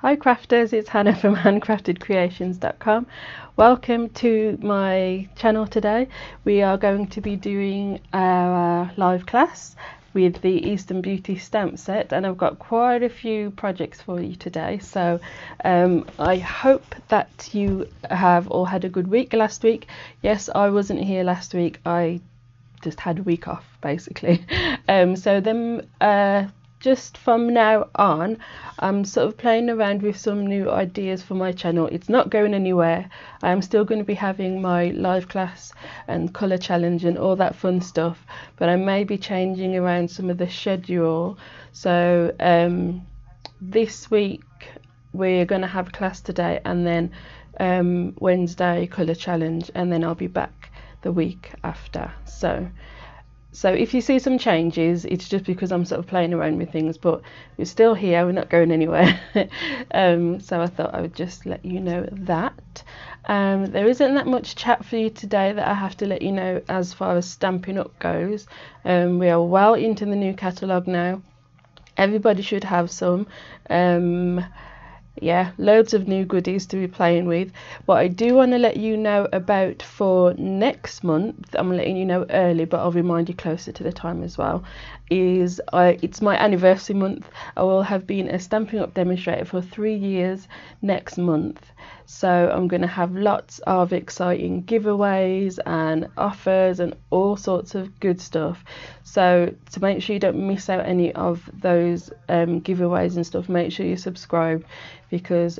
Hi crafters, it's Hannah from handcraftedcreations.com. Welcome to my channel today. We are going to be doing our live class with the Eastern Beauty stamp set, and I've got quite a few projects for you today. So I hope that you have all had a good week last week. Yes, I wasn't here last week. I just had a week off basically. Just from now on, I'm sort of playing around with some new ideas for my channel. It's not going anywhere. I'm still going to be having my live class and colour challenge and all that fun stuff, but I may be changing around some of the schedule. So this week we're going to have class today, and then Wednesday colour challenge, and then I'll be back the week after. So if you see some changes, it's just because I'm sort of playing around with things, but we're still here, we're not going anywhere. So I thought I would just let you know that. There isn't that much chat for you today that I have to let you know as far as Stampin' Up goes. We are well into the new catalogue now. Everybody should have some. Yeah, loads of new goodies to be playing with. What I do want to let you know about for next month, I'm letting you know early, but I'll remind you closer to the time as well, is it's my anniversary month. I will have been a Stampin' Up demonstrator for 3 years next month. So I'm going to have lots of exciting giveaways and offers and all sorts of good stuff. So to make sure you don't miss out any of those giveaways and stuff, make sure you subscribe, because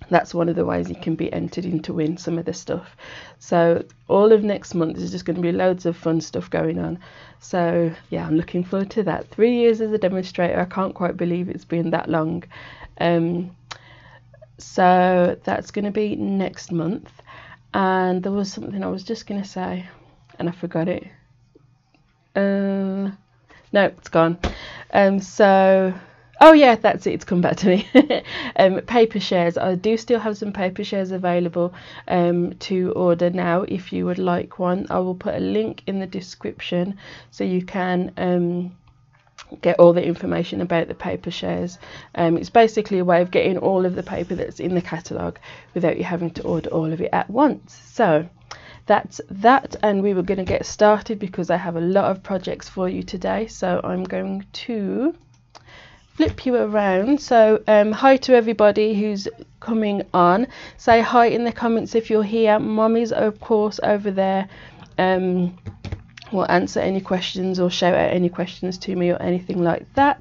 that's one of the ways you can be entered in to win some of the stuff. So all of next month is just going to be loads of fun stuff going on. So yeah, I'm looking forward to that. 3 years as a demonstrator, I can't quite believe it's been that long. So that's going to be next month. And there was something I was just going to say and I forgot it. No, it's gone. Oh yeah, that's it, it's come back to me. Paper shares. I do still have some paper shares available to order now if you would like one. I will put a link in the description so you can get all the information about the paper shares. It's basically a way of getting all of the paper that's in the catalogue without you having to order all of it at once. So that's that, and we were going to get started because I have a lot of projects for you today. So I'm going to flip you around. So hi to everybody who's coming on. Say hi in the comments if you're here. Mommy's of course over there will answer any questions or shout out any questions to me or anything like that.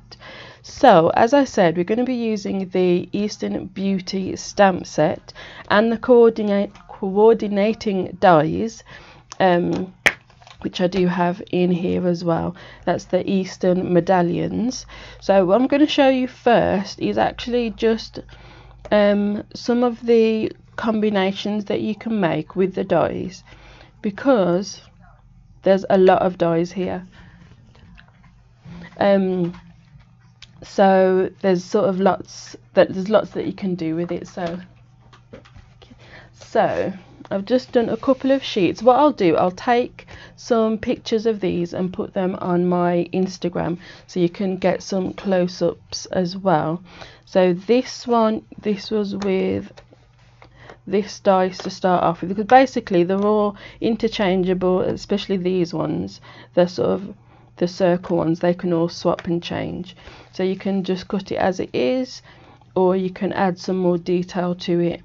So as I said, we're going to be using the Eastern Beauty stamp set and the coordinating dies, which I do have in here as well. That's the Eastern Medallions. So what I'm going to show you first is actually just some of the combinations that you can make with the dies, because there's a lot of dies here. So there's sort of lots that you can do with it. So I've just done a couple of sheets. What I'll do, I'll take some pictures of these and put them on my Instagram so you can get some close-ups as well. So this was with this dice to start off with, because basically they're all interchangeable, especially these ones. They're sort of the circle ones, they can all swap and change. So you can just cut it as it is, or you can add some more detail to it,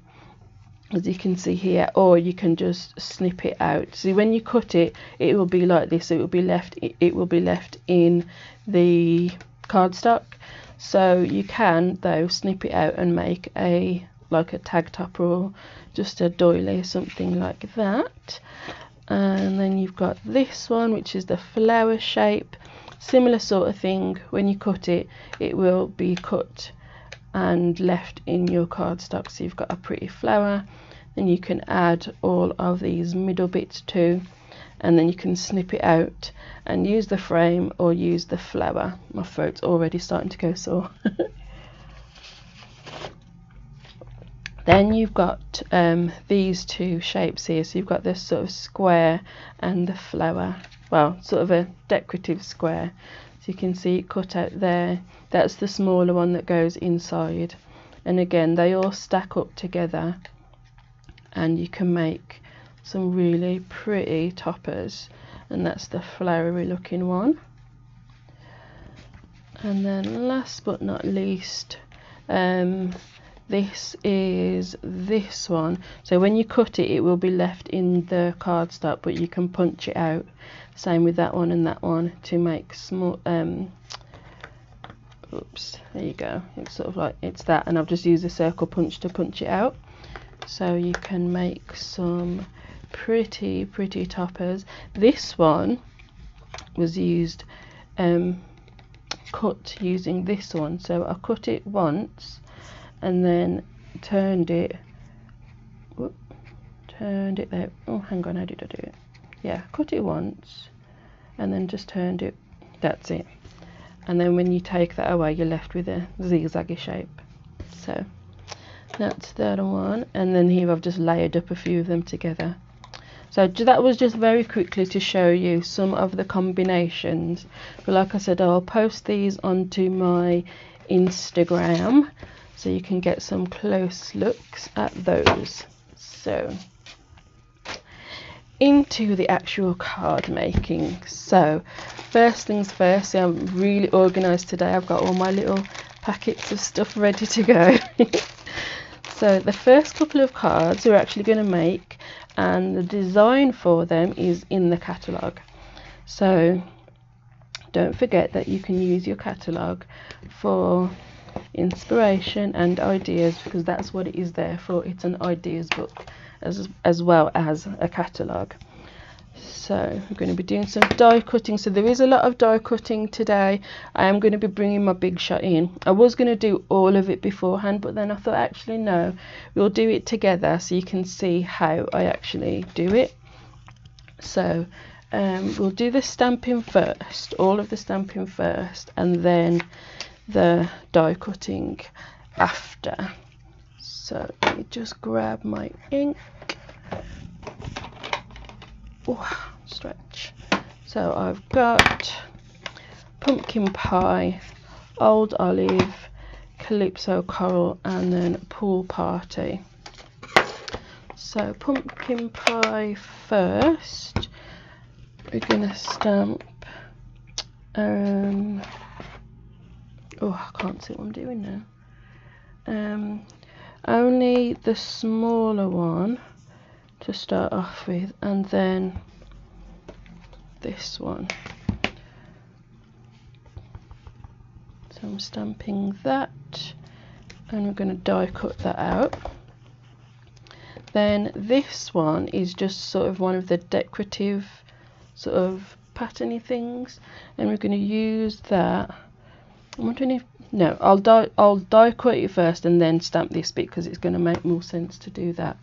as you can see here, or you can just snip it out. See, when you cut it, it will be like this. It will be left in the cardstock. So you can though snip it out and make like a tag topper or just a doily, something like that. And then you've got this one, which is the flower shape. Similar sort of thing. When you cut it, it will be cut and left in your cardstock, so you've got a pretty flower. Then you can add all of these middle bits too, and then you can snip it out and use the frame or use the flower. My throat's already starting to go sore. Then you've got these two shapes here. So you've got this sort of square and the flower, well, sort of a decorative square. So you can see it cut out there. That's the smaller one that goes inside and again they all stack up together and you can make some really pretty toppers. And that's the flowery looking one. And then last but not least, this is this one. So when you cut it, it will be left in the cardstock, but you can punch it out. Same with that one and that one to make small oops, there you go. It's sort of like, it's that, and I've just used a circle punch to punch it out. So you can make some pretty toppers. This one was used cut using this one. So I cut it once and then turned it there. Oh, hang on, how did I do it? Yeah, cut it once and then just turned it. That's it. And then when you take that away, you're left with a zigzaggy shape. So that's the other one. And then here I've just layered up a few of them together. So that was just very quickly to show you some of the combinations. But like I said, I'll post these onto my Instagram so you can get some close looks at those. So into the actual card making. So first things first, I'm really organized today. I've got all my little packets of stuff ready to go. So the first couple of cards we're actually going to make, and the design for them is in the catalogue. So don't forget that you can use your catalogue for inspiration and ideas, because that's what it is there for. It's an ideas book as well as a catalogue. So we're going to be doing some die cutting. So there is a lot of die cutting today. I am going to be bringing my Big Shot in. I was going to do all of it beforehand, but then I thought, actually no, we'll do it together so you can see how I actually do it. So we'll do the stamping first, all of the stamping first, and then the die cutting after. So let me just grab my ink. Oh, stretch. So I've got pumpkin pie, old olive, calypso coral, and then pool party. So pumpkin pie first. We're gonna stamp. Oh, I can't see what I'm doing now. Only the smaller one to start off with, and then this one. So I'm stamping that, and we're going to die cut that out. Then this one is just sort of one of the decorative sort of patterny things, and we're going to use that. I'm wondering if, no, I'll die cut it first and then stamp this bit, because it's going to make more sense to do that.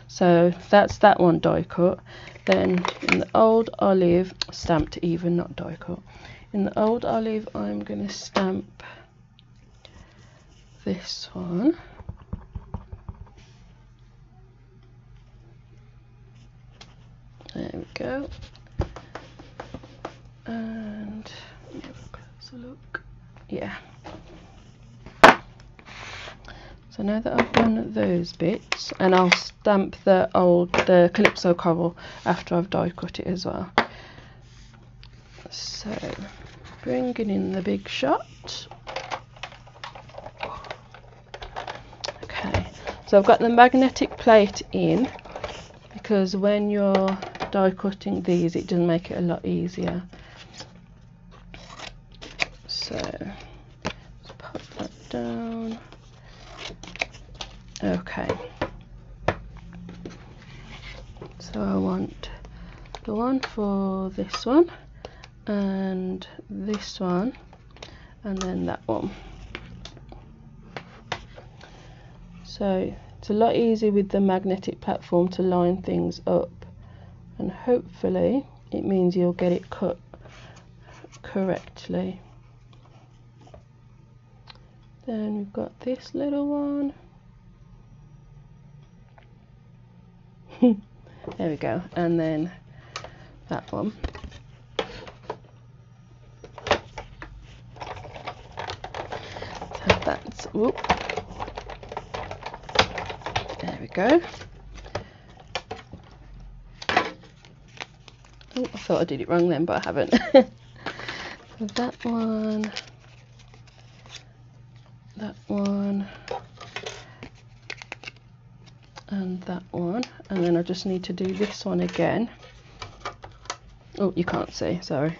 So that's that one die cut. Then in the old olive, stamped even, not die cut. In the old olive, I'm going to stamp this one. There we go. And let me have a closer look. Yeah. So now that I've done those bits, and I'll stamp the calypso coral after I've die cut it as well. So bringing in the Big Shot. Okay, so I've got the magnetic plate in, because when you're die cutting these, it does make it a lot easier. So let's pop that down. Okay, so I want the one for this one and this one, and then that one. So it's a lot easier with the magnetic platform to line things up, and hopefully it means you'll get it cut correctly. Then we've got this little one. There we go, and then that one. So that's, whoop. There we go. Oh, I thought I did it wrong then, but I haven't. So that one, and that one, and then I just need to do this one again. Oh, you can't see, sorry.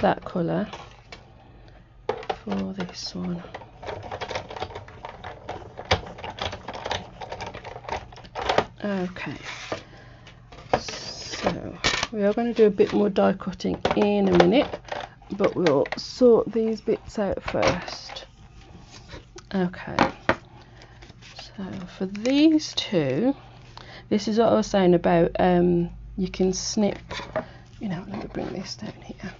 That colour for this one. Okay, so we are going to do a bit more die cutting in a minute, but we'll sort these bits out first. Okay, so for these two, this is what I was saying about you can snip, you know, let me bring this down here.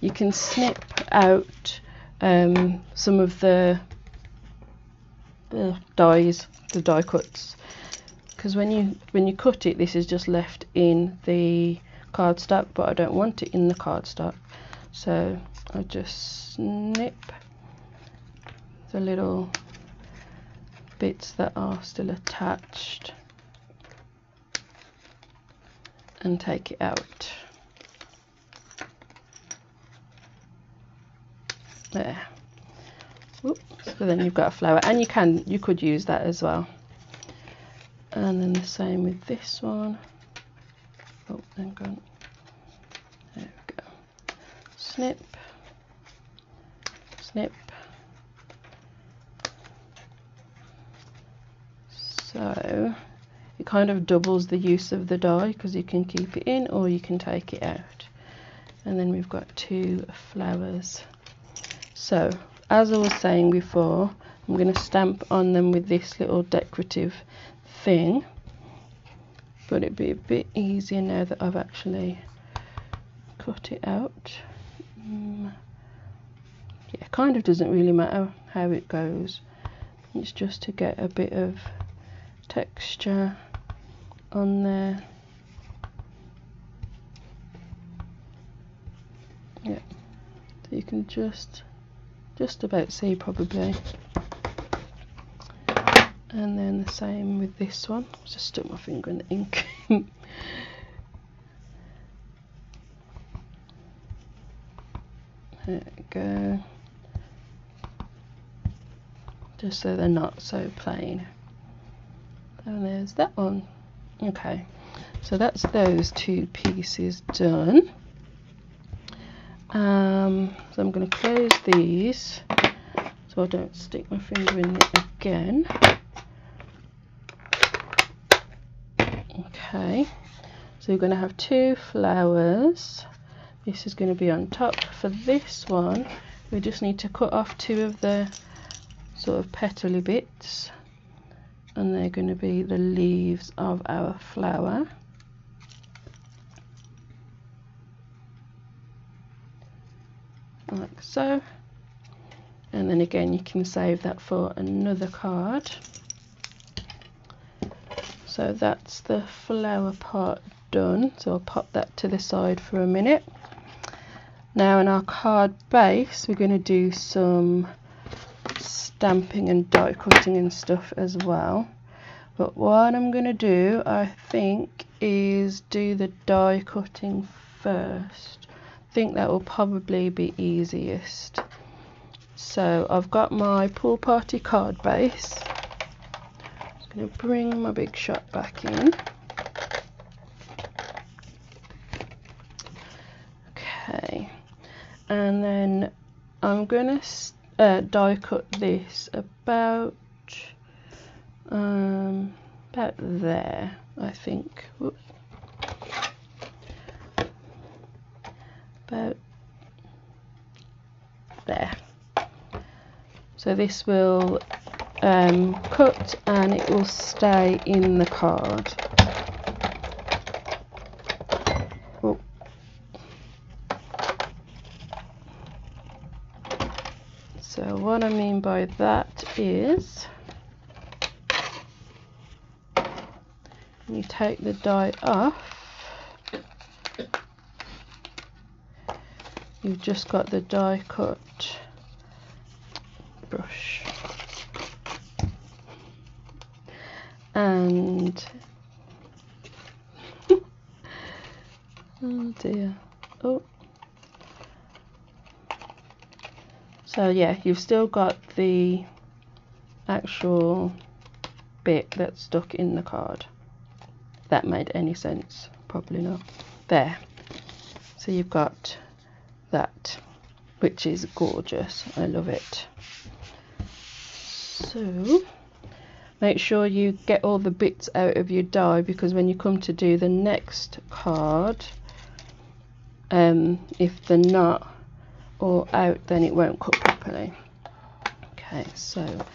You can snip out some of the dies, the die cuts, because when you cut it, this is just left in the cardstock, but I don't want it in the cardstock, so I just snip the little bits that are still attached and take it out. There. Oops. So then you've got a flower, and you could use that as well. And then the same with this one. Oh, hang on. There we go. Snip, snip. So it kind of doubles the use of the die, because you can keep it in or you can take it out. And then we've got two flowers. So as I was saying before, I'm going to stamp on them with this little decorative thing, but it'd be a bit easier now that I've actually cut it out. Yeah, it kind of doesn't really matter how it goes, it's just to get a bit of texture on there. Yeah, so you can just about see probably. And then the same with this one. I just stuck my finger in the ink. There we go. Just so they're not so plain. And there's that one. Okay, so that's those two pieces done. So I'm going to close these so I don't stick my finger in it again. Okay, so we're going to have two flowers. This is going to be on top. For this one, we just need to cut off two of the sort of petally bits, and they're going to be the leaves of our flower. Like so. And then again, you can save that for another card. So that's the flower part done, so I'll pop that to the side for a minute. Now in our card base, we're going to do some stamping and die cutting and stuff as well. But what I'm going to do, I think, is do the die cutting first. I think that will probably be easiest. So I've got my pool party card base. I'm going to bring my big shot back in. Okay, and then I'm going to die cut this about there, I think. Whoops. About there. So this will cut and it will stay in the card. Oh. So what I mean by that is you take the die off, you've just got the die cut brush, And oh dear. Oh, so yeah, you've still got the actual bit that's stuck in the card. If that made any sense. Probably not. There. So you've got that, which is gorgeous. I love it. So make sure you get all the bits out of your die, because when you come to do the next card, if they're not all out, then it won't cut properly. Okay, so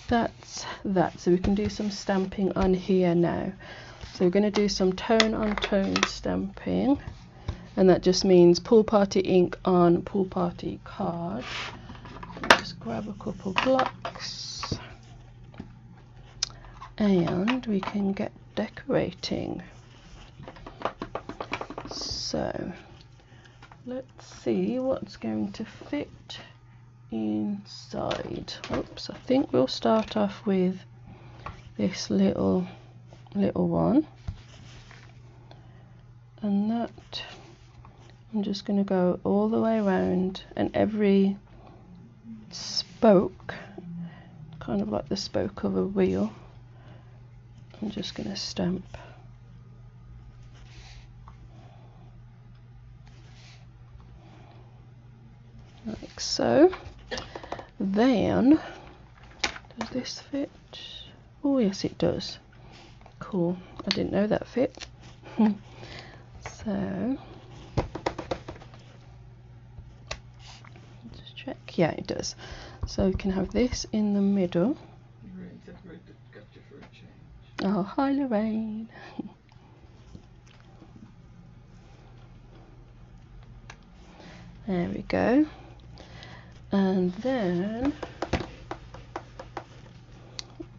that's that. So we can do some stamping on here now. So we're going to do some tone on tone stamping, and that just means pool party ink on pool party card. Just grab a couple blocks and we can get decorating. So let's see what's going to fit inside. Oops, I think we'll start off with this little one, and that I'm just going to go all the way around, and every spoke, kind of like the spoke of a wheel, I'm just going to stamp. Like so. Then, does this fit? Oh yes, it does. Cool. I didn't know that fit. So, just check. Yeah, it does. So we can have this in the middle. Oh, hi Lorraine. There we go. And then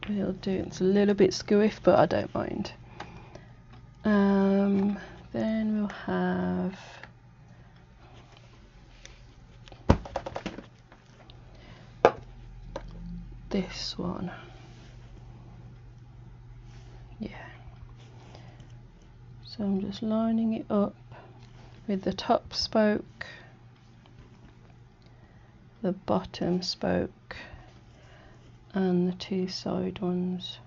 we'll do, it's a little bit squiff, but I don't mind. Then we'll have this one. Yeah. So I'm just lining it up with the top spoke, the bottom spoke, and the two side ones.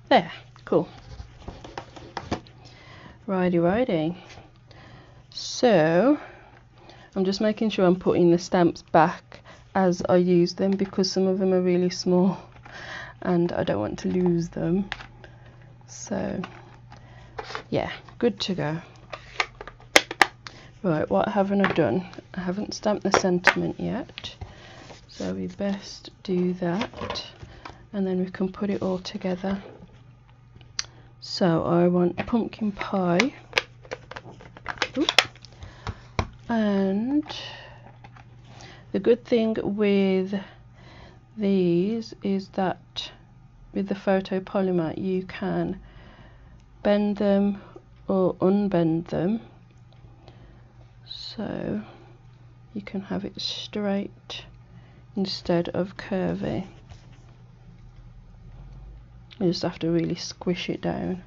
There, cool. Righty. So I'm just making sure I'm putting the stamps back as I use them, because some of them are really small and I don't want to lose them. So yeah, good to go. Right, what haven't I done? I haven't stamped the sentiment yet, so we best do that, and then we can put it all together. So I want pumpkin pie. Ooh. And the good thing with these is that with the photopolymer you can bend them or unbend them, so you can have it straight instead of curvy. You just have to really squish it down.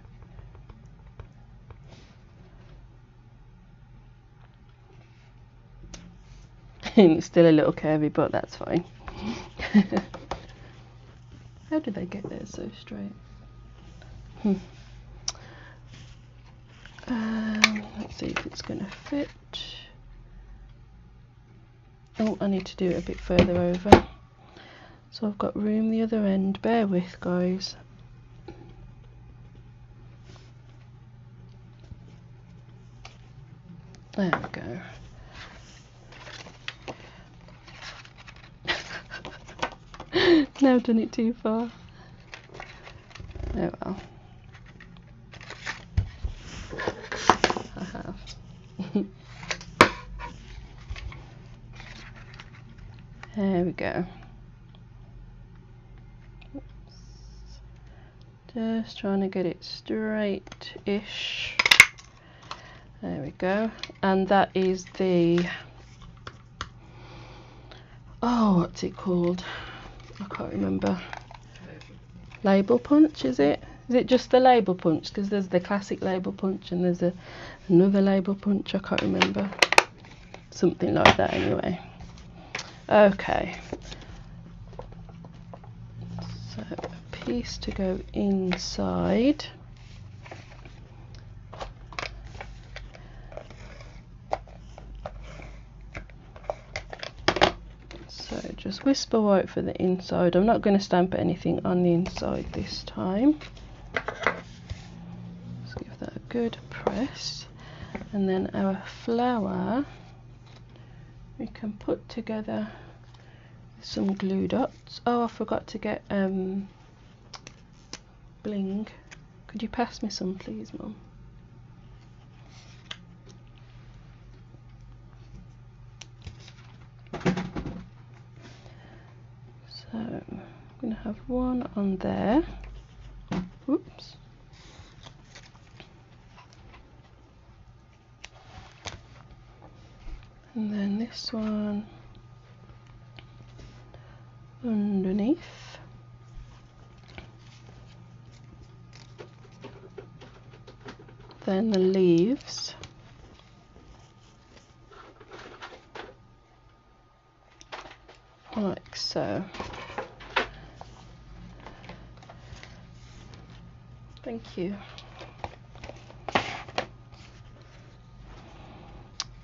It's still a little curvy, but that's fine. How did they get there so straight? Let's see if it's going to fit. Oh, I need to do it a bit further over. So I've got room the other end. Bear with, guys. There we go. Now I've done it too far. Oh well. I have. There we go. Oops. Just trying to get it straight-ish. There we go. And that is the oh, what's it called? I can't remember. Label punch, is it? Is it just the label punch? Because there's the classic label punch and there's another label punch. I can't remember. Something like that anyway. Okay. So a piece to go inside. So just whisper white for the inside. I'm not going to stamp anything on the inside this time. Let's give that a good press. And then our flower we can put together with some glue dots. Oh, I forgot to get bling. Could you pass me some please, Mum? So I'm going to have one on there. Oops. And then this one underneath. Then the leaves. Like so. Thank you.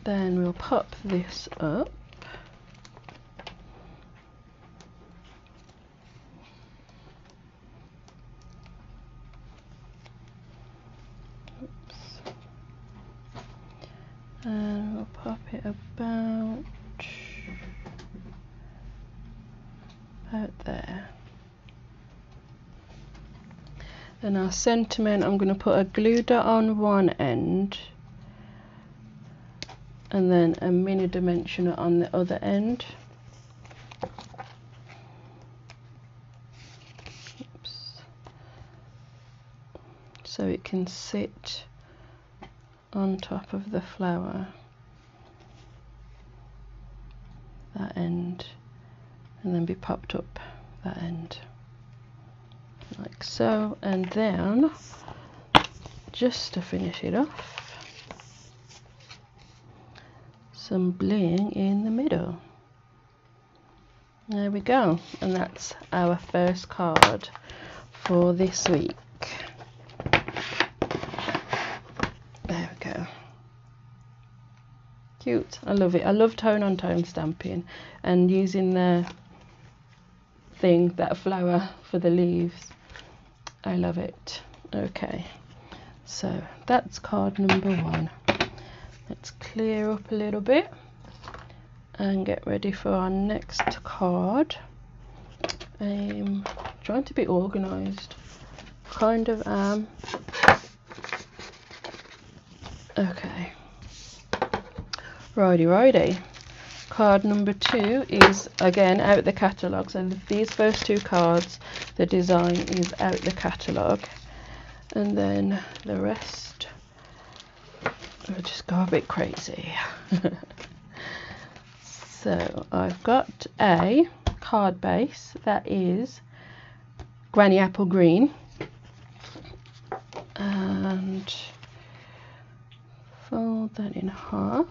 Then we'll pop this up. Oops. And we'll pop it about there. Then our sentiment, I'm going to put a glue dot on one end and then a mini dimensioner on the other end. Oops. So it can sit on top of the flower, that end, and then be popped up that end. Like so, and then just to finish it off, some bling in the middle. There we go, and that's our first card for this week. There we go. Cute. I love it. I love tone on tone stamping and using the thing, that flower for the leaves. I love it. Okay, so that's card number one. Let's clear up a little bit and get ready for our next card. I'm trying to be organised. Kind of am. Okay. Righty. Card number two is again out the catalogue. So these first two cards, the design is out the catalogue, and then the rest will just go a bit crazy. So I've got a card base that is Granny Apple Green, and fold that in half.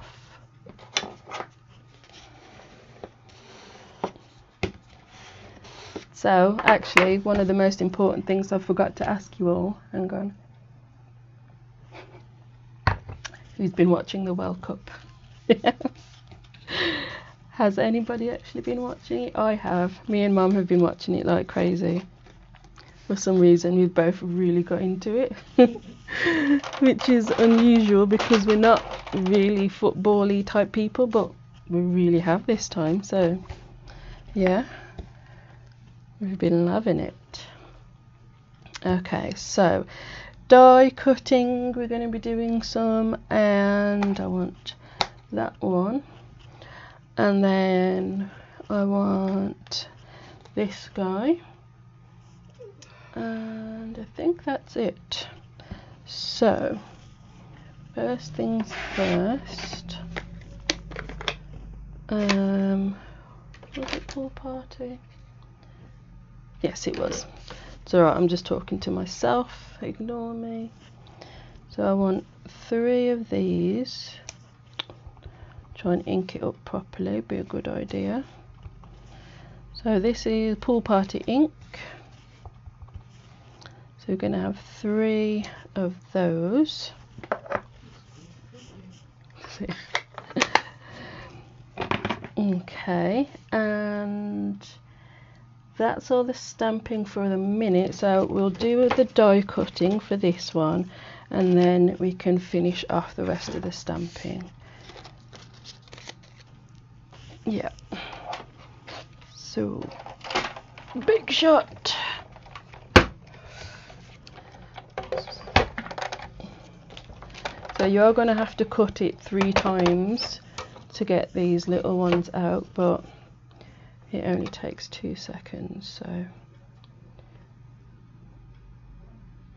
So actually one of the most important things I forgot to ask you all, hang on, who's been watching the World Cup? Has anybody actually been watching it? I have. Me and Mum have been watching it like crazy. For some reason we've both really got into it, which is unusual because we're not really football-y type people, but we really have this time. So yeah, we've been loving it. Okay, so die cutting we're going to be doing some, and I want that one, and then I want this guy, and I think that's it. So first things first, Was it pool party? Yes, it was. It's alright, I'm just talking to myself, ignore me. So I want 3 of these. Try and ink it up properly, be a good idea. So this is pool party ink. So we're going to have 3 of those. Okay, and that's all the stamping for the minute. So we'll do the die cutting for this one, and then we can finish off the rest of the stamping. Yeah. So, big shot. So you are going to have to cut it 3 times to get these little ones out, but it only takes 2 seconds, so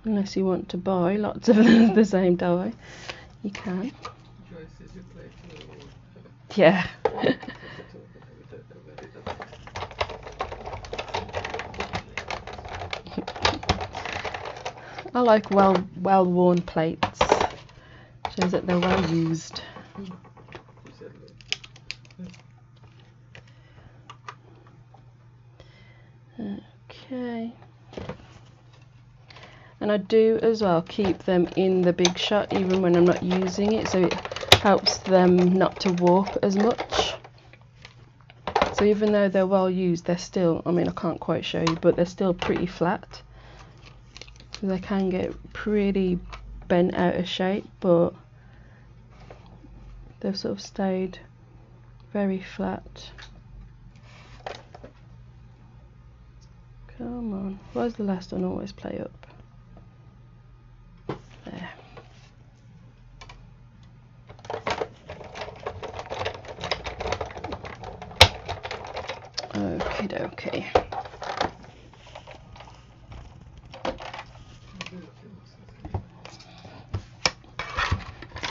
unless you want to buy lots of the same die, you can. Yeah. I like well-worn plates. Shows that they're well used. Okay. And I do as well keep them in the big shot even when I'm not using it, so it helps them not to warp as much. So even though they're well used, they're still, I mean, I can't quite show you, but they're still pretty flat. So they can get pretty bent out of shape, but they've sort of stayed very flat. Come on, why does the last one always play up? There. Okie dokie.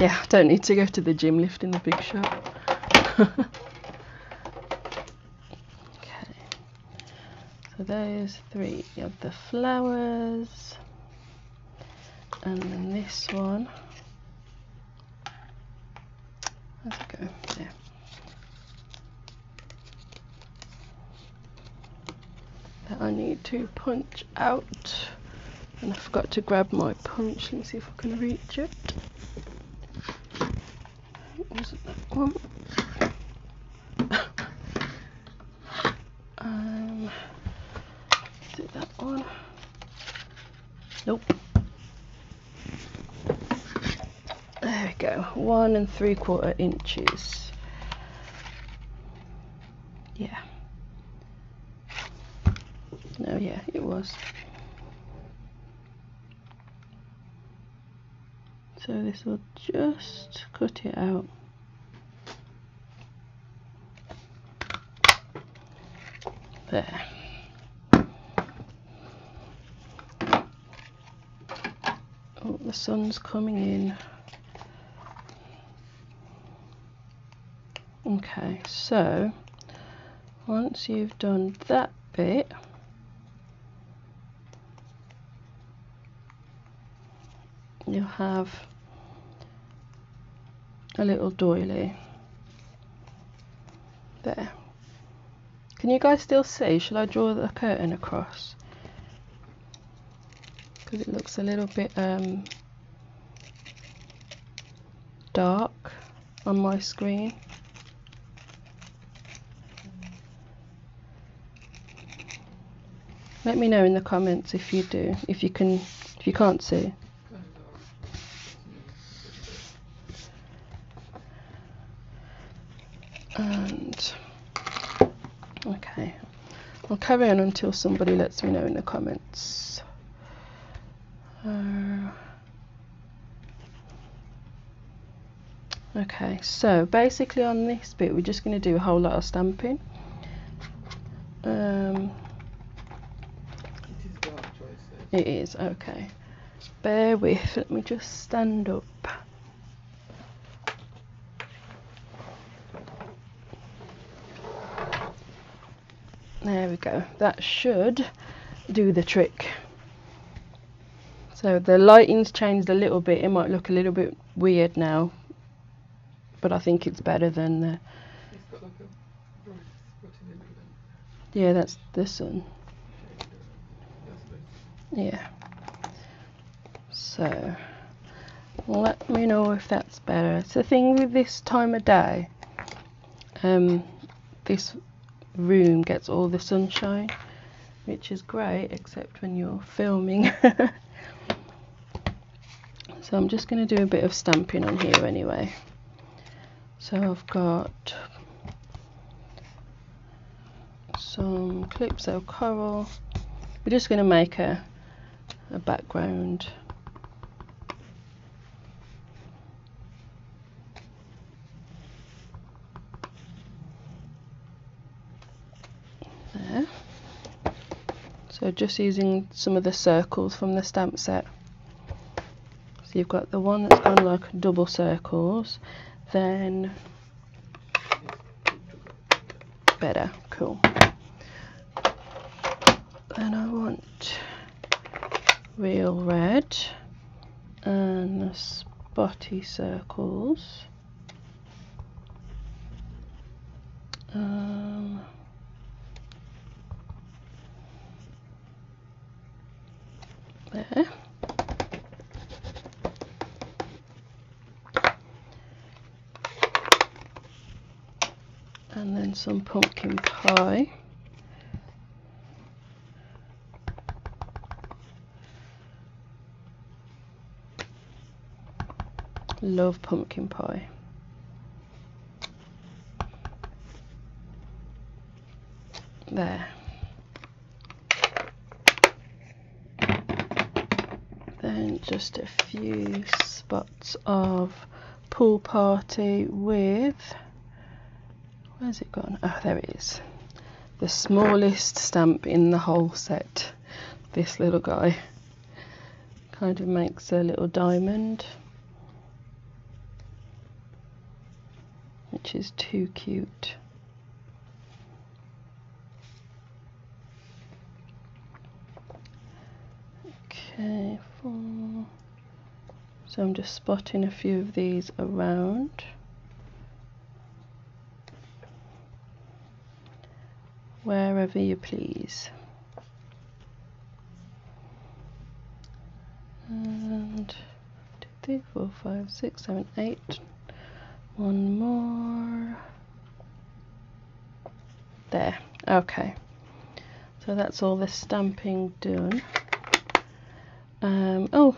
Yeah, I don't need to go to the gym lifting the big shot. Okay, so there's 3 of the flowers, and then this one. Where's it go? There. That I need to punch out, and I forgot to grab my punch. Let me see if I can reach it. Wasn't that one? Is it that one? Nope. There we go. 1 3/4 inches. Yeah. No, yeah, it was. So this will just cut it out. There. Oh, the sun's coming in. Okay, so once you've done that bit, you'll have a little doily there. Can you guys still see? Shall I draw the curtain across? Because it looks a little bit dark on my screen. Let me know in the comments if you do, if you can't see. And okay, I'll carry on until somebody lets me know in the comments. Okay, so basically on this bit we're just going to do a whole lot of stamping. It is, okay. Bear with, let me just stand up. There we go, that should do the trick. So the lighting's changed a little bit, it might look a little bit weird now, but I think it's better than the... It's got like a bright spot in the middle. Yeah, that's the sun. That's Yeah. So let me know if that's better. It's the thing with this time of day. This room gets all the sunshine, which is great, except when you're filming. So I'm just going to do a bit of stamping on here anyway. So I've got some Calypso coral. We're just going to make a background. There. So just using some of the circles from the stamp set. So you've got the one that's kind of like double circles, then better, cool. Then I want real red and the spotty circles. There. And then some pumpkin pie. Love pumpkin pie. There. Then just a few spots of pool party with... Where's it gone? Oh, there it is. The smallest stamp in the whole set. This little guy. Kind of makes a little diamond, which is too cute. Okay, so I'm just spotting a few of these around. Wherever you please. And 2, 3, 4, 5, 6, 7, 8. One more. There. Okay. So that's all the stamping done. Oh,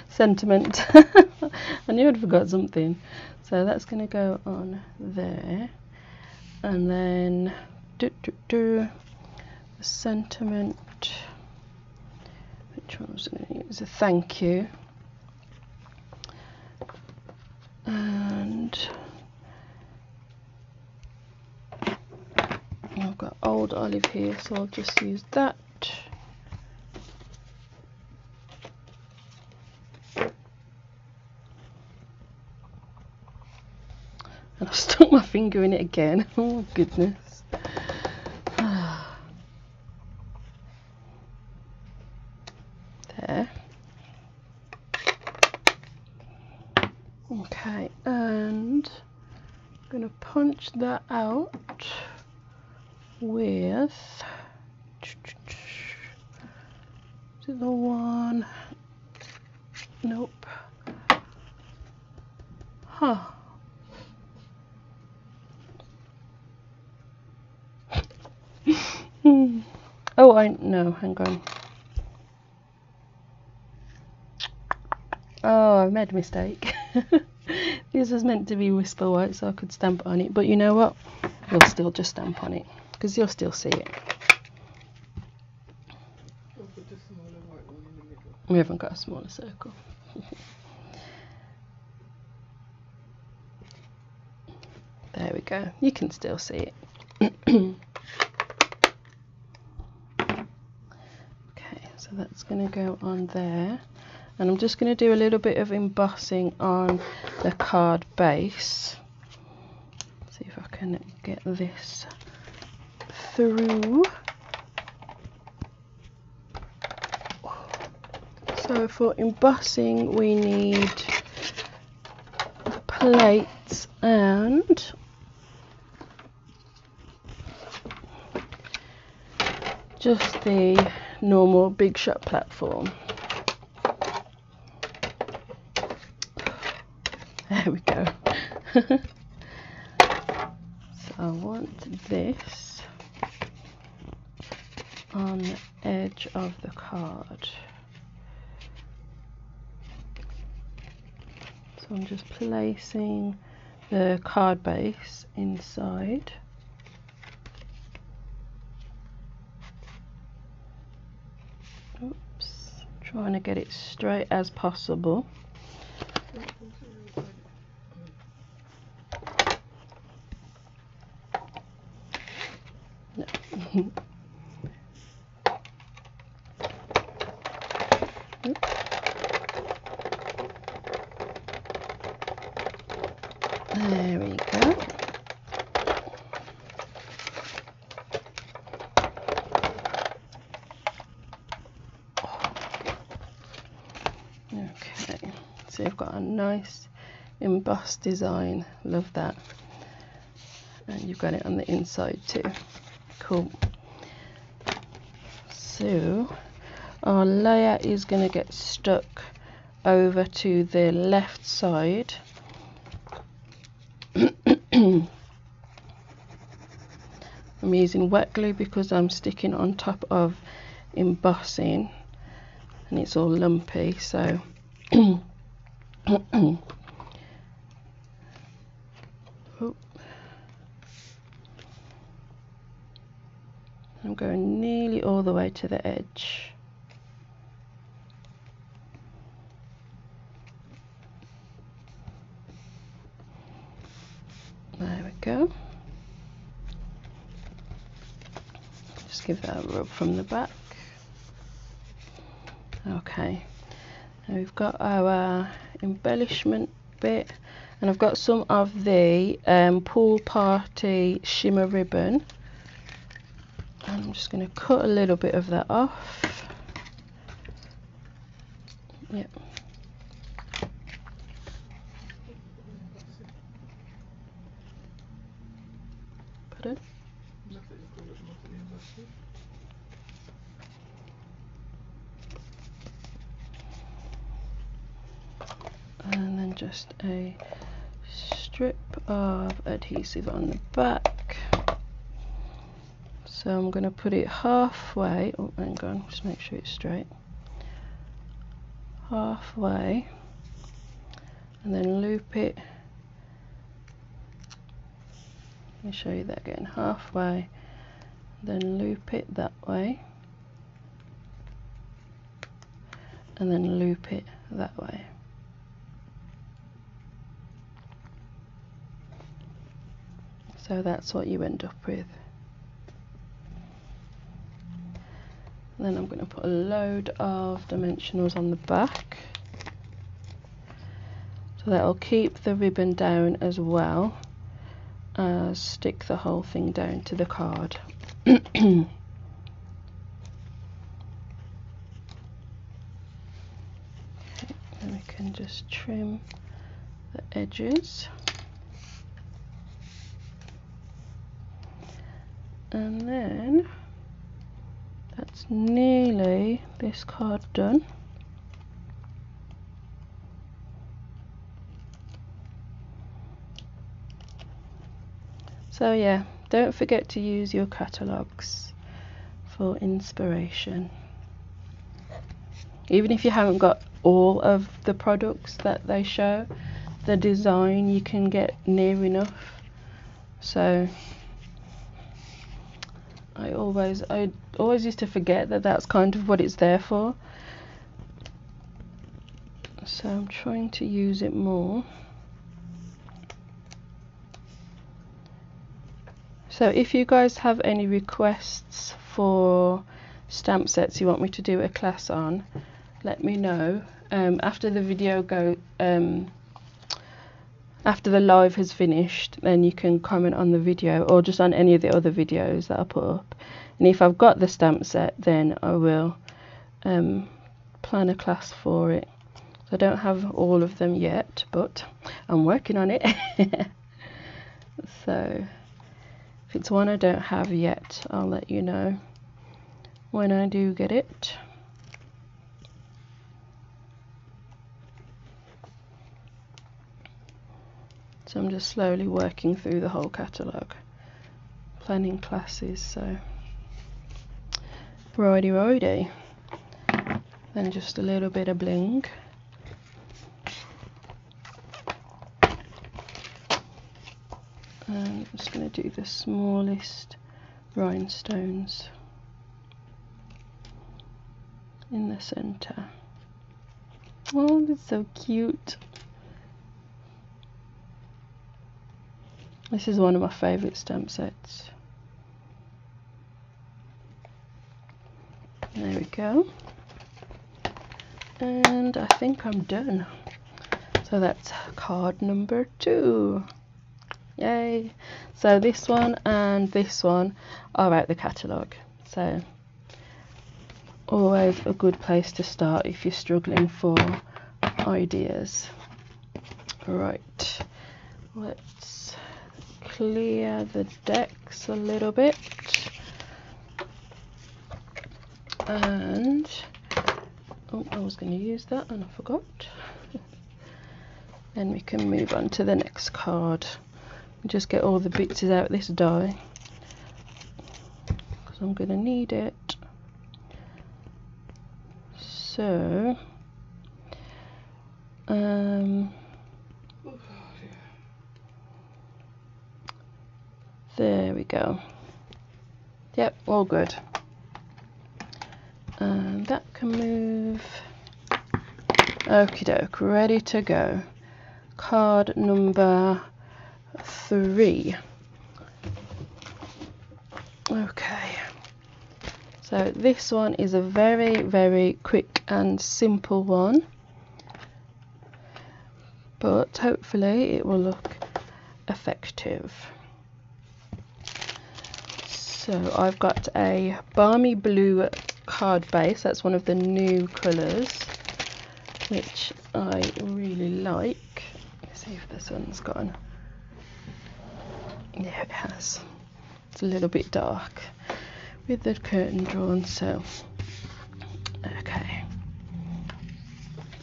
sentiment. I knew I'd forgot something. So that's going to go on there. And then the sentiment, which one was I going to use? A thank you. And I've got old olive here, so I'll just use that. And I stuck my finger in it again. Oh goodness. There. Okay, and I'm going to punch that out with, is it the one? Nope. Huh. Oh, no, hang on. Oh, I made a mistake. This was meant to be Whisper White, so I could stamp on it, but you know what? We'll still just stamp on it, because you'll still see it. I'll put the smaller white one in the middle. We haven't got a smaller circle. There we go. You can still see it. Okay, so that's going to go on there. And I'm just going to do a little bit of embossing on the card base. See if I can get this through. So for embossing we need plates and just the normal big shot platform. There we go. So I want this on the edge of the card. So I'm just placing the card base inside. Oops, trying to get it straight as possible. No. There we go. Okay, so you've got a nice embossed design. Love that. And you've got it on the inside too. Cool. So our layer is going to get stuck over to the left side. I'm using wet glue because I'm sticking on top of embossing and it's all lumpy, so oh. I'm going nearly all the way to the edge. There we go. Just give that a rub from the back. Okay, now we've got our embellishment bit, and I've got some of the pool party shimmer ribbon. I'm just going to cut a little bit of that off. Yep. Pardon? And then just a strip of adhesive on the back. So I'm going to put it halfway. Oh, hang on, just make sure it's straight. Halfway, and then loop it. Let me show you that again. Halfway, then loop it that way, and then loop it that way. So that's what you end up with. And then I'm going to put a load of dimensionals on the back, so that'll keep the ribbon down as well as stick the whole thing down to the card. And we can just trim the edges. And then that's nearly this card done. So yeah, don't forget to use your catalogues for inspiration. Even if you haven't got all of the products that they show, the design you can get near enough. So I always used to forget that that's kind of what it's there for. So I'm trying to use it more. So if you guys have any requests for stamp sets you want me to do a class on, let me know. After the video after the live has finished, then you can comment on the video or just on any of the other videos that I put up. And if I've got the stamp set, then I will plan a class for it. So I don't have all of them yet, but I'm working on it. So if it's one I don't have yet, I'll let you know when I do get it. So I'm just slowly working through the whole catalogue, planning classes. So righty. Then just a little bit of bling. And I'm just going to do the smallest rhinestones in the centre. Oh, that's so cute. This is one of my favourite stamp sets. There we go. And I think I'm done. So that's card number 2. Yay! So this one and this one are out the catalogue. So always a good place to start if you're struggling for ideas. Right, let's clear the decks a little bit. And oh, I was going to use that and I forgot. Then we can move on to the next card. Just get all the bits out this die because I'm going to need it. So there we go. Yep, all good. And that can move. Okie doke, ready to go. Card number 3. Okay, so this one is a very quick and simple one, but hopefully it will look effective. So I've got a balmy blue card base. That's one of the new colours which I really like. Let's see if the sun's gone. Yeah, it has. It's a little bit dark with the curtain drawn, so okay.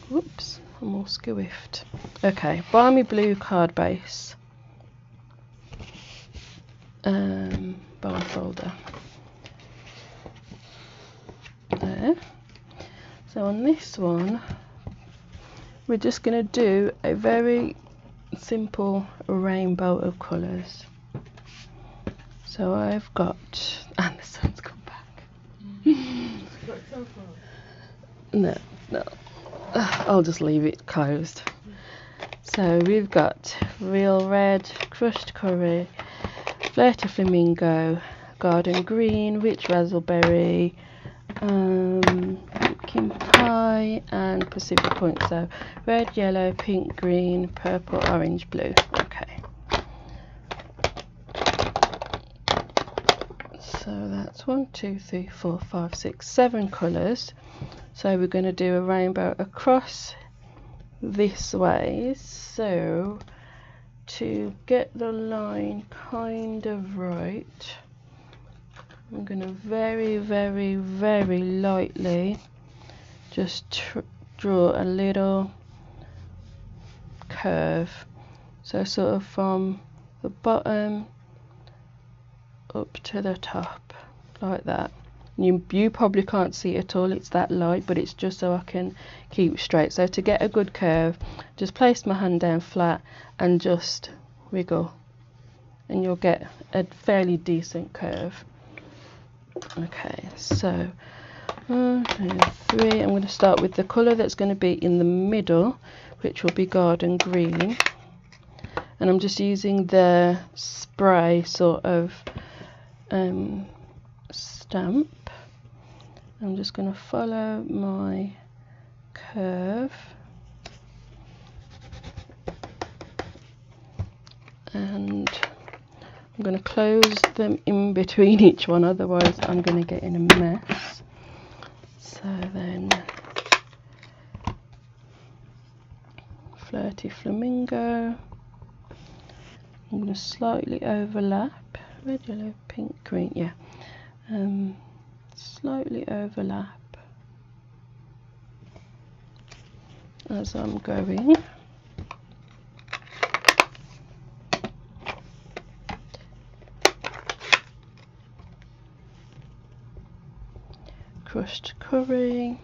Whoops, I'm all squiffed. Okay, balmy blue card base. Bone folder. There. So on this one, we're just going to do a very simple rainbow of colours. So I've got, and the sun's come back. No, I'll just leave it closed. So we've got real red, crushed curry, fleur de flamingo, garden green, witch raspberry, pumpkin pie, and Pacific Point. So red, yellow, pink, green, purple, orange, blue. Okay. So that's 1, 2, 3, 4, 5, 6, 7 colours. So we're going to do a rainbow across this way. So to get the line kind of right, I'm going to very lightly just draw a little curve. So sort of from the bottom up to the top, like that. You probably can't see it at all, it's that light, but it's just so I can keep straight. So to get a good curve, just place my hand down flat and just wiggle, and you'll get a fairly decent curve. Okay, so 1, 2, 3. I'm going to start with the colour that's going to be in the middle, which will be garden green, and I'm just using the spray sort of stamp. I'm just going to follow my curve and I'm going to close them in between each one, otherwise I'm going to get in a mess. So then Flirty Flamingo, I'm going to slightly overlap, red, yellow, pink, green, yeah, slightly overlap as I'm going. Crushed curry,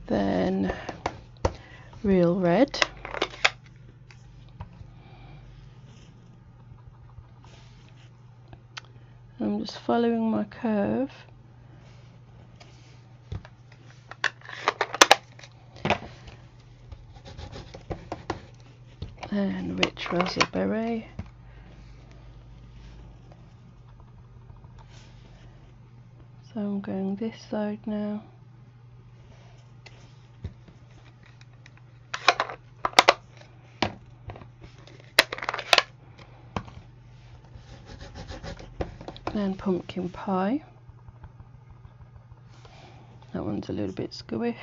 then real red, I'm just following my curve, and rich raspberry, so I'm going this side now. Then pumpkin pie, that one's a little bit squiff.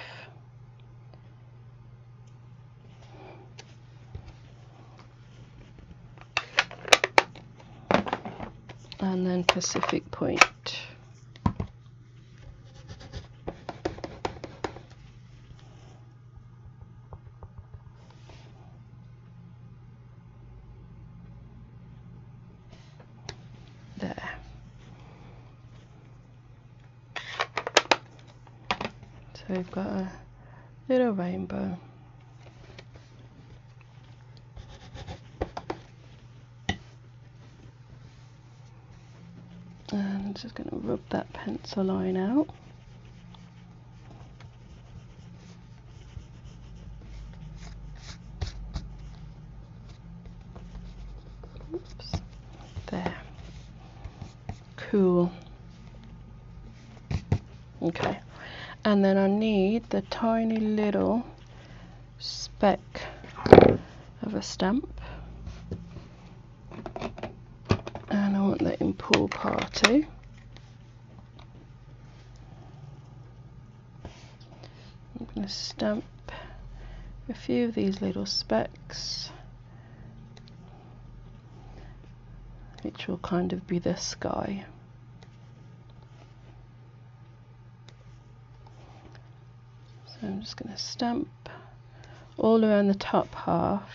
And then Pacific Point. There. So we've got a little rainbow. And I'm just going to rub that pencil line out. Oops. There. Cool. Okay. And then I need the tiny little speck of a stamp. And I want that in Pool Party. I'm going to stamp a few of these little specks, which will kind of be the sky. So I'm just going to stamp all around the top half.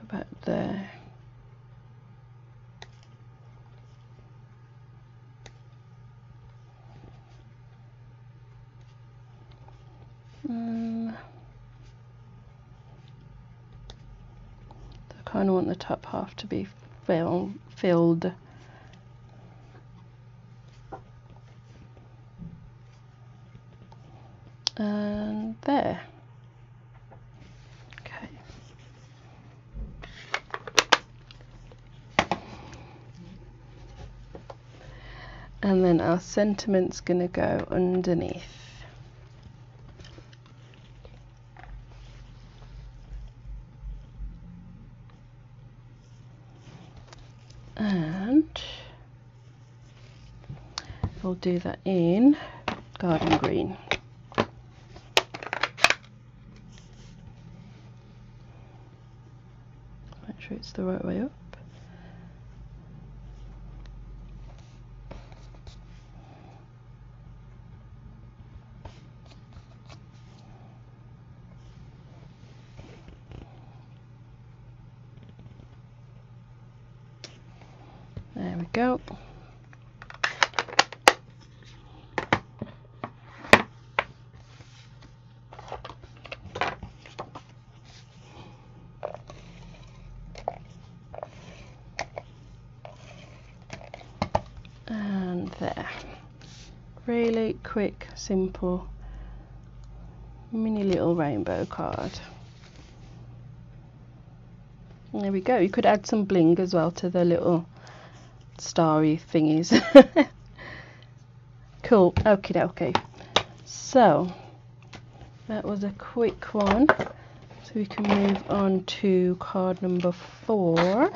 About there. I kind of want the top half to be filled. And there. Okay. And then our sentiment's going to go underneath. And we'll do that in garden green. Make sure it's the right way up. There we go. And there. Really quick, simple, mini little rainbow card. There we go. You could add some bling as well to the little starry thingies. Cool. Okie dokie. So that was a quick one. So we can move on to card number 4.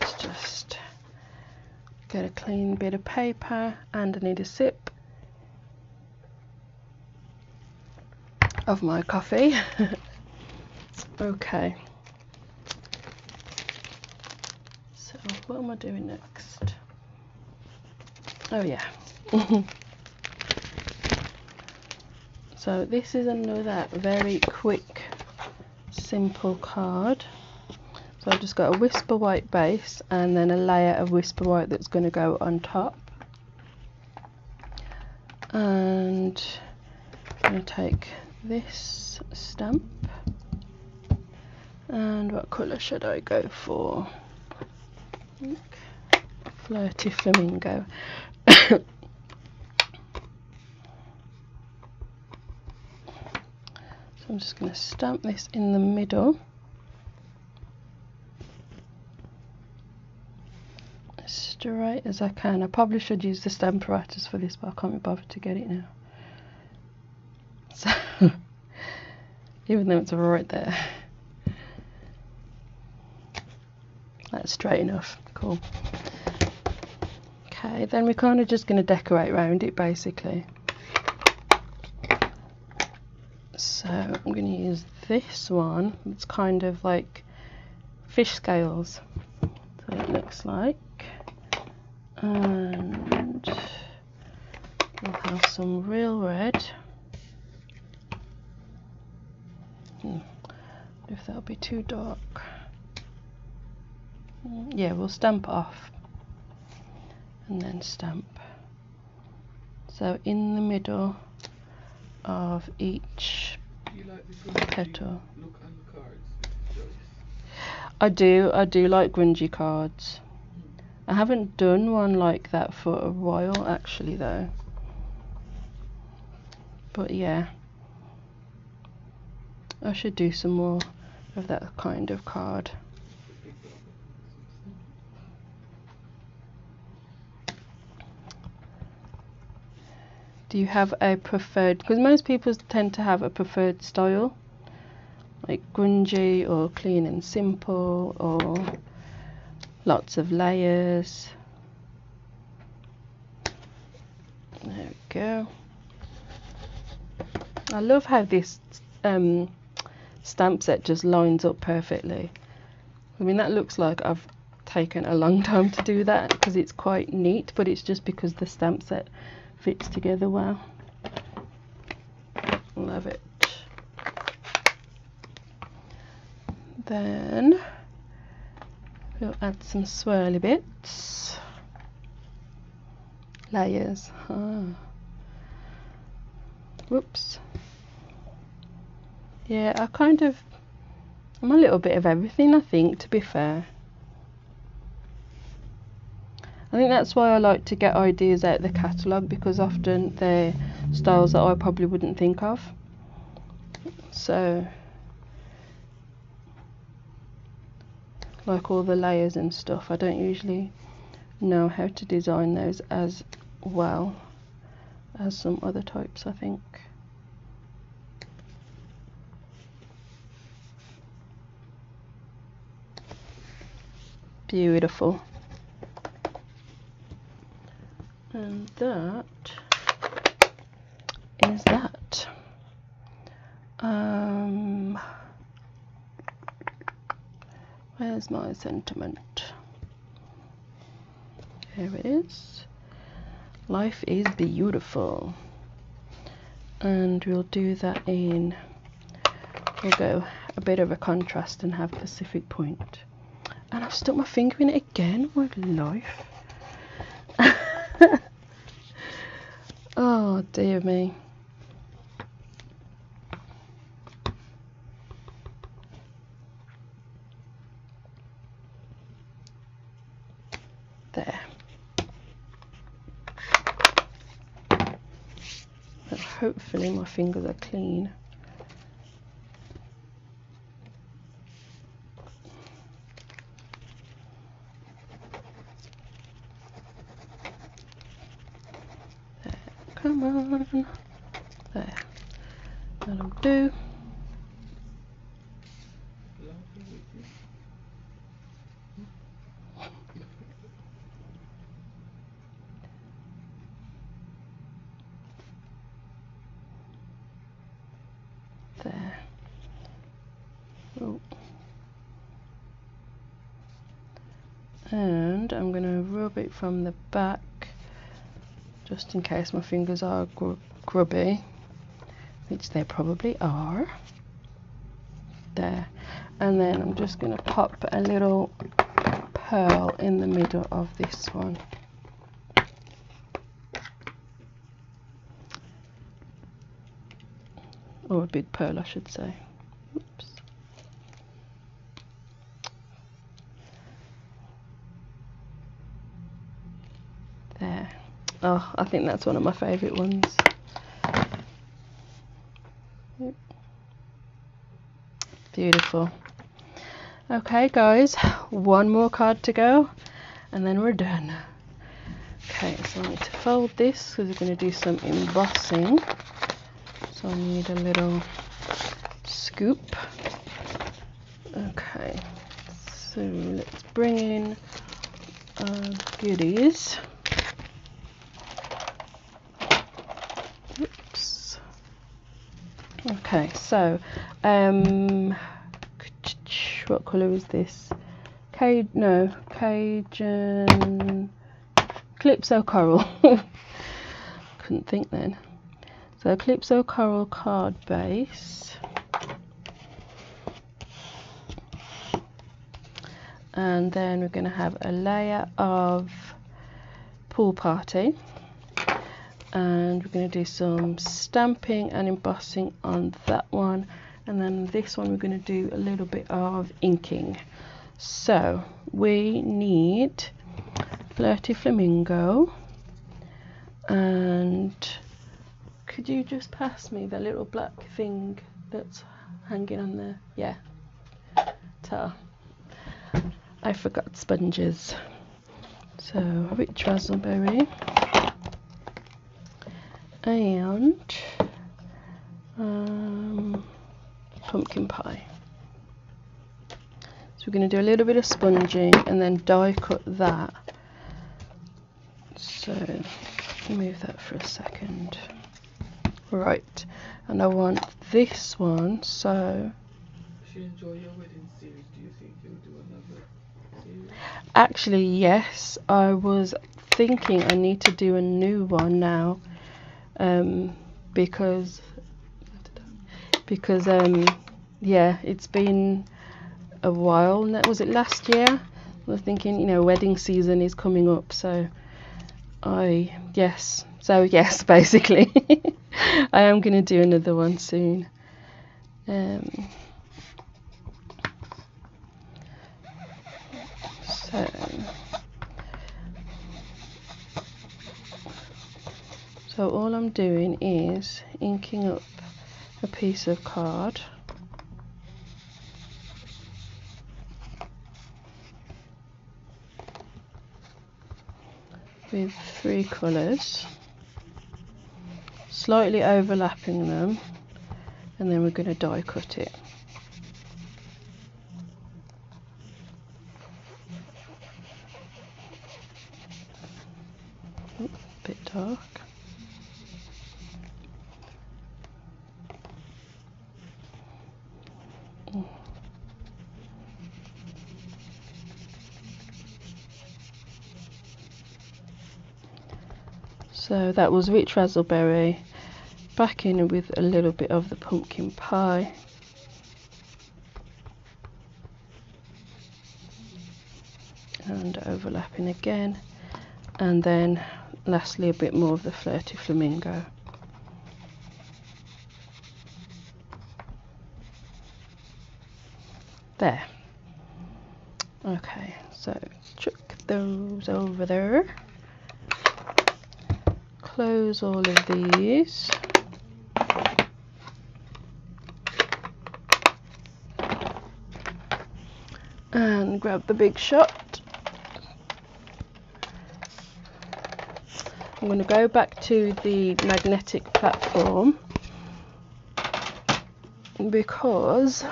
Let's just get a clean bit of paper, and I need a sip of my coffee. Okay. So what am I doing next? Oh yeah. So this is another very quick, simple card. So I've just got a Whisper White base and then a layer of Whisper White that's going to go on top. And I'm going to take this stamp, and what colour should I go for? I think Flirty Flamingo. So I'm just going to stamp this in the middle, as straight as I can. I probably should use the stamp apparatus for this, but I can't be bothered to get it now. So, even though it's right there. That's straight enough. Cool. Okay, then we're kind of just going to decorate around it basically. So I'm going to use this one. It's kind of like fish scales. So it looks like. And we'll have some real red. If that'll be too dark. Yeah, we'll stamp off and then stamp. So in the middle of each petal. Look on the cards, I do like grungy cards. I haven't done one like that for a while actually though. But yeah, I should do some more of that kind of card. Do you have a preferred, because most people tend to have a preferred style, like grungy or clean and simple or lots of layers. There we go. I love how this stamp set just lines up perfectly. I mean, that looks like I've taken a long time to do that because it's quite neat, but it's just because the stamp set fits together well. Love it. Then we'll add some swirly bits. Layers. Whoops. Yeah, I'm a little bit of everything, I think, to be fair. I think that's why I like to get ideas out of the catalogue, because often they're styles that I probably wouldn't think of. So, like all the layers and stuff, I don't usually know how to design those as well as some other types, I think. Beautiful. And that is that. Where's my sentiment? Here it is. Life is beautiful. And we'll do that in, we'll go a bit of a contrast and have Pacific Point. And I've stuck my finger in it again. My life. Oh dear me. There. But hopefully my fingers are clean. Come on. There. That'll do. There. Oh. And I'm going to rub it from the back, just in case my fingers are grubby, which they probably are. There. And then I'm just going to pop a little pearl in the middle of this one. Or a big pearl, I should say. Oops. There. Oh, I think that's one of my favourite ones. Beautiful. Okay guys, one more card to go and then we're done. Okay, so I need to fold this because we're going to do some embossing. So I need a little scoop. Okay, so let's bring in our goodies. Oops. Okay, so what colour is this? Cajun Calypso Coral. Couldn't think then. So Calypso Coral card base, and then we're going to have a layer of Pool Party, and we're going to do some stamping and embossing on that one, and then this one we're going to do a little bit of inking. So we need Flirty Flamingo, and could you just pass me the little black thing that's hanging on there? Yeah. Ta. I forgot sponges. So rich raspberry and pumpkin pie. So we're going to do a little bit of sponging and then die cut that. So move that for a second. Right, and I want this one, so If you enjoy your wedding series, do you think you'll do another series? actually yes, I was thinking I need to do a new one now, because yeah, it's been a while now. Was it last year? I was thinking, you know, wedding season is coming up, so yes, basically. I am going to do another one soon. So all I'm doing is inking up a piece of card with 3 colours, slightly overlapping them, and then we're going to die cut it. Ooh, a bit dark. So that was rich raspberry, back in with a little bit of the pumpkin pie, and overlapping again, and then lastly a bit more of the Flirty Flamingo. There. Okay, so chuck those over there. Close all of these. And grab the big shot. I'm going to go back to the magnetic platform because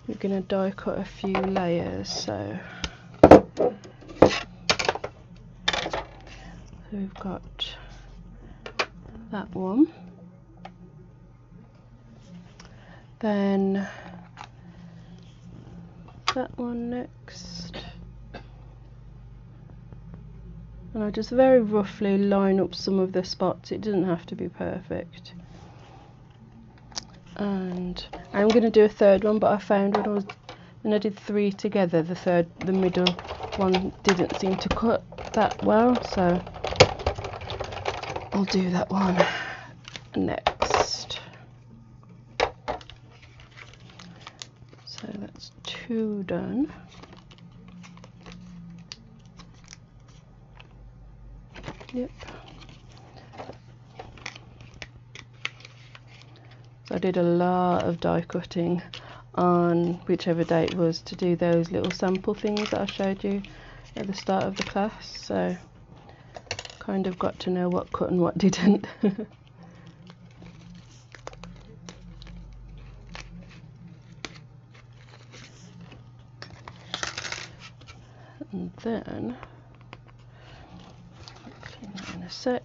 we're going to die cut a few layers. So we've got that one, then that one next, and I just very roughly line up some of the spots. It doesn't have to be perfect. And I'm going to do a third one, but I found when I did 3 together, the middle one didn't seem to cut that well, so I'll do that one next. So that's 2 done. Yep. So I did a lot of die cutting on whichever day it was to do those little sample things that I showed you at the start of the class, so kind of got to know what cut and what didn't. And then I'll clean that in a sec.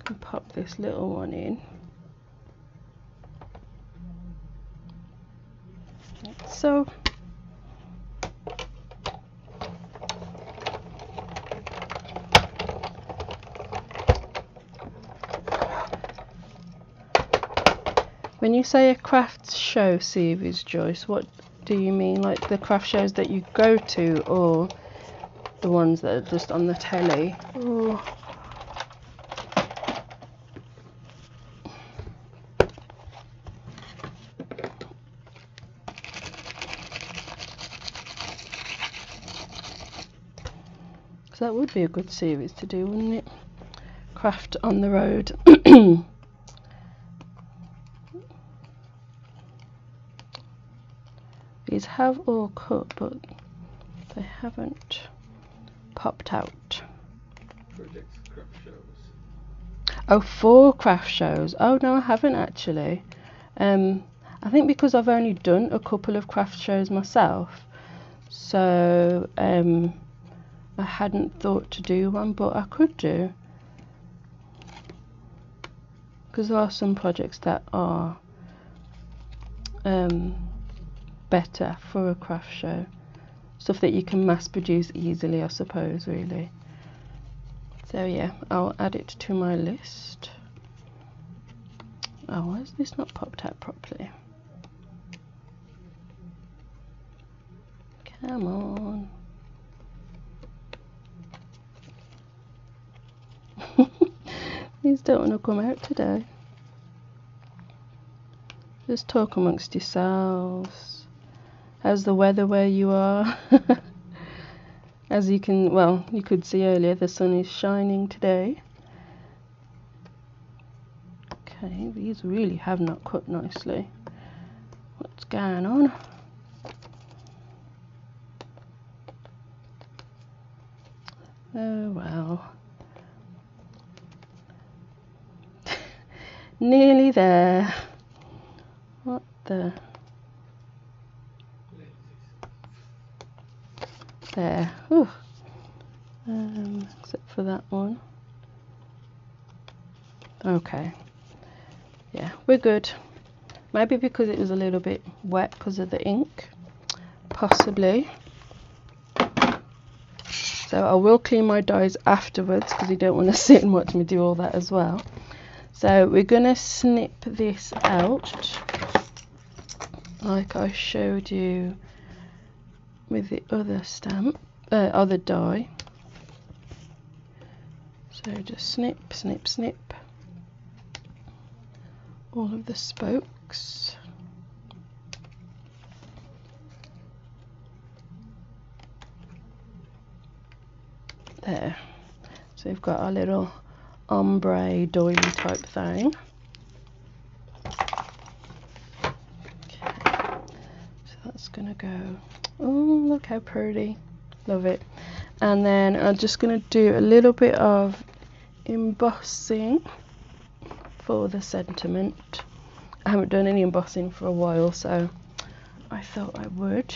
And pop this little one in. Like so. When you say a craft show series, Joyce, what do you mean? Like the craft shows that you go to, or the ones that are just on the telly? Oh. So that would be a good series to do, wouldn't it? Craft on the road. These have all cut, but they haven't popped out. Projects, craft shows. Oh, 4 craft shows. Oh no, I haven't actually. I think because I've only done a couple of craft shows myself, so I hadn't thought to do one, but I could do, because there are some projects that are better for a craft show, stuff that you can mass produce easily, I suppose, really. So yeah, I'll add it to my list. Oh, why is this not popped out properly? Come on. These don't want to come out today. Just talk amongst yourselves. How's the weather where you are? As you can, well, you could see earlier, the sun is shining today. Okay, these really have not cut nicely. What's going on? Oh well. Nearly there. What the? There. Ooh. Except for that one. Okay. Yeah, we're good. Maybe because it was a little bit wet because of the ink. Possibly. So I will clean my dies afterwards because you don't want to sit and watch me do all that as well. So we're going to snip this out like I showed you with the other stamp, other die. So just snip, snip, snip all of the spokes. There. So we've got our little ombre doily type thing. Okay. So that's gonna go. Oh, look how pretty. Love it. And then I'm just gonna do a little bit of embossing for the sentiment. I haven't done any embossing for a while, so I thought I would.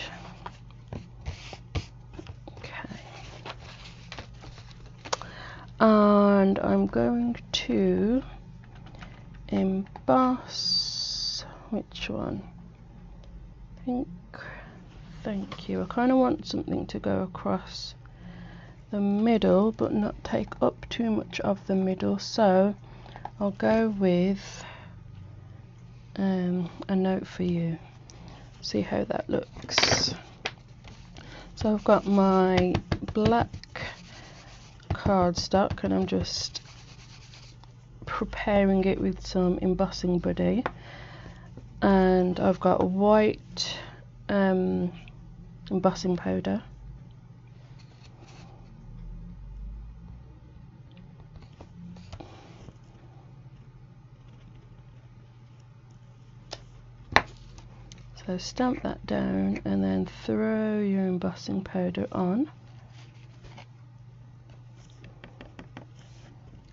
Okay. And I'm going to emboss, which one? Thank you. I kind of want something to go across the middle but not take up too much of the middle, so I'll go with a note for you. See how that looks. So I've got my black cardstock and I'm just preparing it with some embossing buddy, and I've got white embossing powder. So stamp that down and then throw your embossing powder on.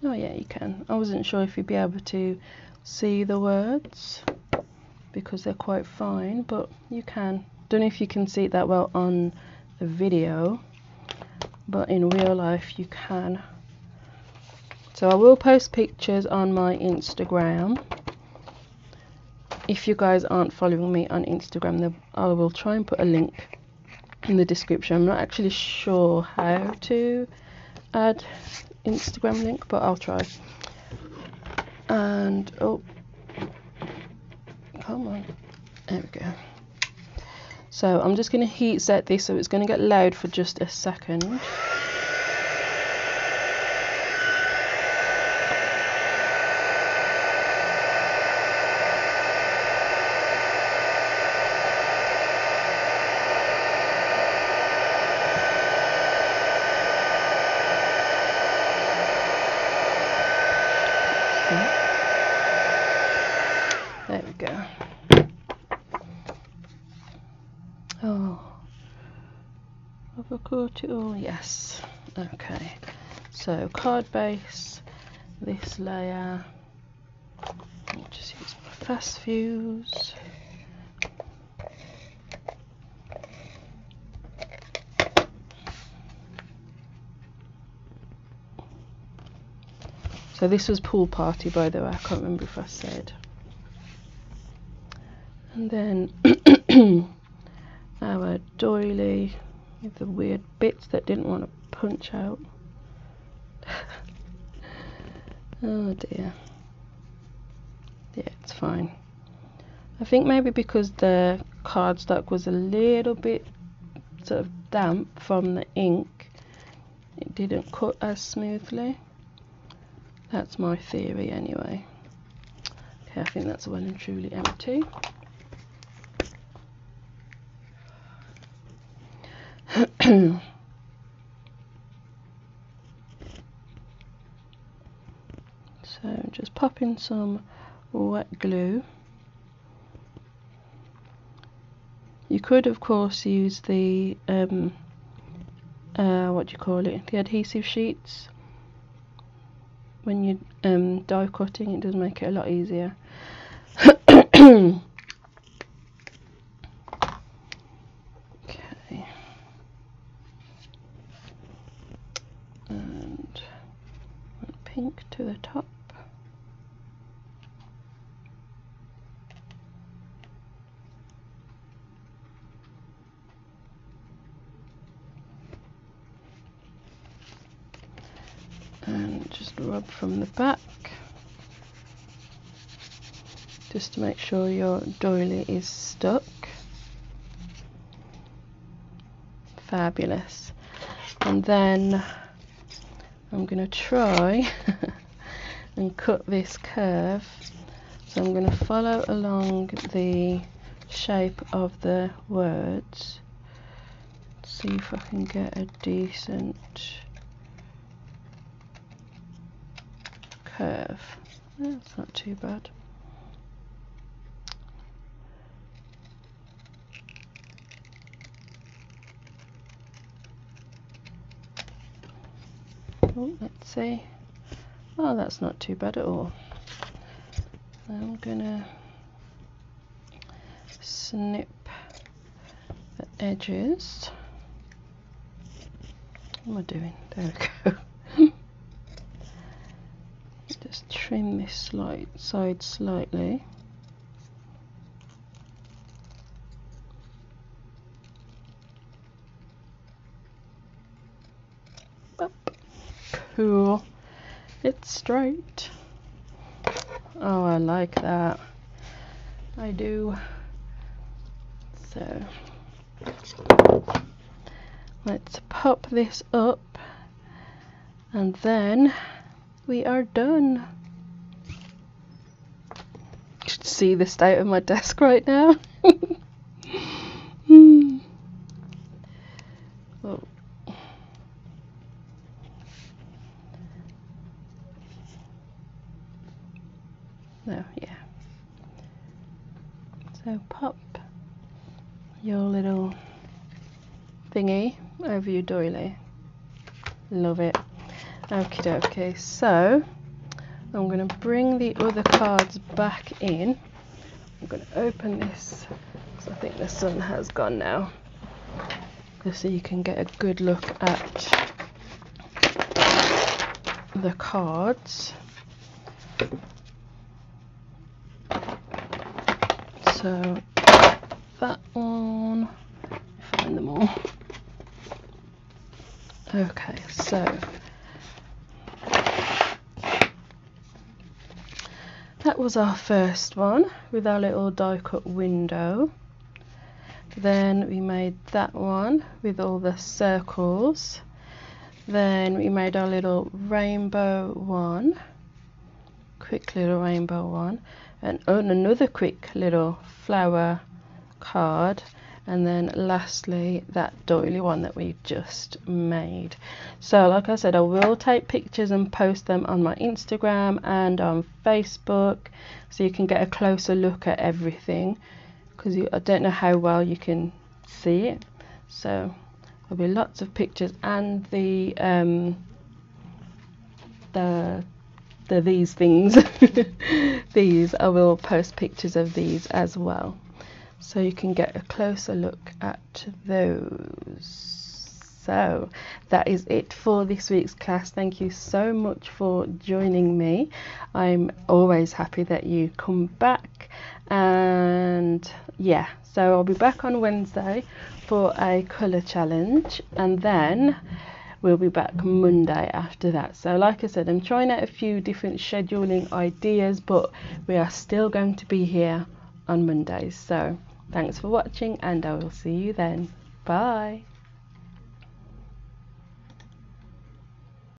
Oh yeah, you can. I wasn't sure if you'd be able to see the words because they're quite fine, but you can. Don't know if you can see it that well on the video, but in real life you can. So I will post pictures on my Instagram. If you guys aren't following me on Instagram, then I will try and put a link in the description. I'm not actually sure how to add Instagram link, but I'll try. And oh, come on, there we go. So I'm just going to heat set this, so it's going to get loud for just a second. There we go. Oh, have I caught it all? Yes. Okay. So card base, this layer. I'll just use my fast fuse. So this was pool party, by the way. I can't remember if I said. And then our doily with the weird bits that didn't want to punch out. Oh dear. Yeah, it's fine. I think maybe because the cardstock was a little bit sort of damp from the ink, it didn't cut as smoothly. That's my theory anyway. Okay, I think that's well and truly empty. So just pop in some wet glue. You could of course use the what do you call it, the adhesive sheets. When you die cutting, it does make it a lot easier. Okay, and pink to the top. And just rub from the back just to make sure your doily is stuck. Fabulous. And then I'm going to try and cut this curve. So I'm going to follow along the shape of the words. See if I can get a decent curve. That's not too bad. Oh, let's see. Oh, that's not too bad at all. I'm gonna snip the edges. What am I doing? There we go. Just trim this side slightly. Up. Cool. It's straight. Oh, I like that. I do. So let's pop this up and then we are done. You should see the state of my desk right now. Oh. No, yeah. So pop your little thingy over your doily. Love it. Okie dokie. So I'm going to bring the other cards back in. I'm going to open this because I think the sun has gone now, just so you can get a good look at the cards. So that one, find them all. Okay, so that was our first one with our little die cut window. Then we made that one with all the circles. Then we made our little rainbow one, quick little rainbow one, and another quick little flower card, and then lastly that doily one that we just made. So like I said, I will take pictures and post them on my Instagram and on Facebook so you can get a closer look at everything, because I don't know how well you can see it. So there'll be lots of pictures, and these things these, I will post pictures of these as well, so you can get a closer look at those. So that is it for this week's class. Thank you so much for joining me. I'm always happy that you come back, and yeah, so I'll be back on Wednesday for a colour challenge, and then we'll be back Monday after that. So like I said, I'm trying out a few different scheduling ideas, but we are still going to be here on Mondays. So thanks for watching, and I will see you then. Bye.